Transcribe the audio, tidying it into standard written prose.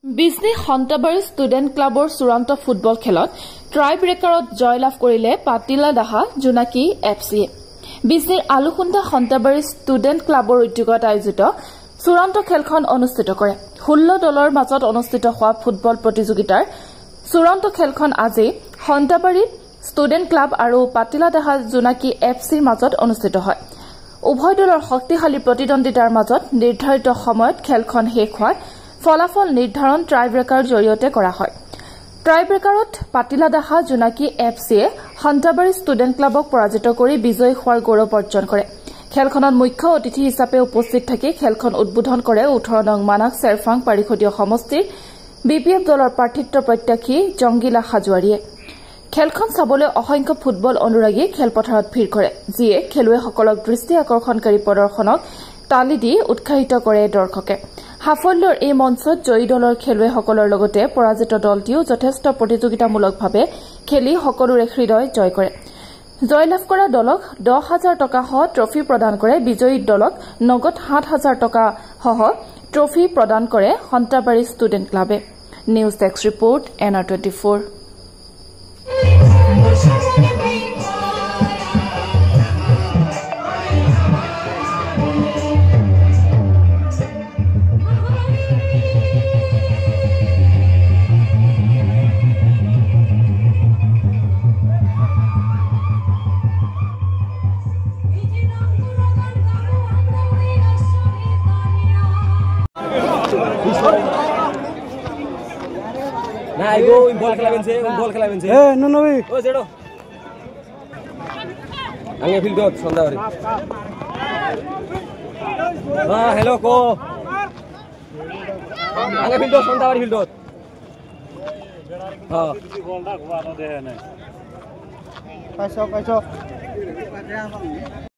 Bijni সন্তাবাৰী student ক্লাবৰ চূড়ান্ত football খেলত ট্ৰাই ব্ৰেকাৰত জয়লাভ কৰিলে পাটিলা দাহা জোনাকী এফচিয়ে। বিজনীৰ আলুখুন্দা সন্তাবাৰী ষ্টুডেণ্ট ক্লাবৰ উদ্যোগত আয়োজিত চূড়ান্ত খেলখন অনুষ্ঠিত কৰে। 16 দলৰ মাজত অনুষ্ঠিত হোৱা ফুটবল প্ৰতিযোগিতাৰ চূড়ান্ত খেলখন আজি সন্তাবাৰী ষ্টুডেণ্ট ক্লাব আৰু পাটিলা দাহা জোনাকী এফচিৰ মাজত অনুষ্ঠিত হয়। উভয় দলৰ শক্তিশালী প্ৰতিদ্বন্দ্বিতাৰ মাজত নিৰ্ধাৰিত সময়ত খেলখন শেষ হোৱাৰ ফলাফল নিৰ্ধাৰণ ট্ৰাই ব্ৰেকাৰ জৰিয়তে কৰা হয়। ট্ৰাই ব্ৰেকাৰত পাটিলা দাহা জোনাকী এফচিয়ে সন্তাবাৰী ষ্টুডেণ্ট ক্লাবক পৰাজিত কৰি বিজয়ী হোৱাৰ গৌৰৱ অৰ্জন কৰে। খেলখনত মুখ্য অতিথি হিচাপে উপস্থিত থাকি খেলখন উদ্বোধন কৰে 18 নং মানাক চেৰফাং পাৰিষদীয় সমষ্টিৰ বিপিএফ দলৰ প্ৰাৰ্থিত্ব প্ৰত্যাশী জংগিলা হাজোৱাৰীয়ে। খেলখন চাবলৈ অসংখ্য ফুটবল অনুৰাগী খেলপথাৰত ভিৰ কৰে, যিয়ে খেলুৱৈসকলক দৃষ্টি আকৰ্ষণকাৰী প্ৰদৰ্শনক তালি দি উৎসাহিত কৰে দৰ্শকে। সাফল্যৰ এই মঞ্চত জয়ী দলৰ খেলুৱৈসকলৰ লগতে পৰাজিত দলটিও যথেষ্ট প্ৰতিযোগিতামূলকভাৱে খেলি সকলোৰে হৃদয় জয় কৰে। জয়লাভ কৰা দলক 10,000 টকাসহ ট্ৰফি প্ৰদান কৰে। বিজয়ী দলক নগদ 7,000 টকাসহ ট্ৰফি প্ৰদান কৰে সন্তাবাৰী ষ্টুডেণ্ট ক্লাবে। News desk report NR24। Nah, ibu bol kelaben sih. No. Oh, zedo. Angge fieldot Sandawari. Hello ko. Angge fieldot Sandawari fieldot. Kaisok.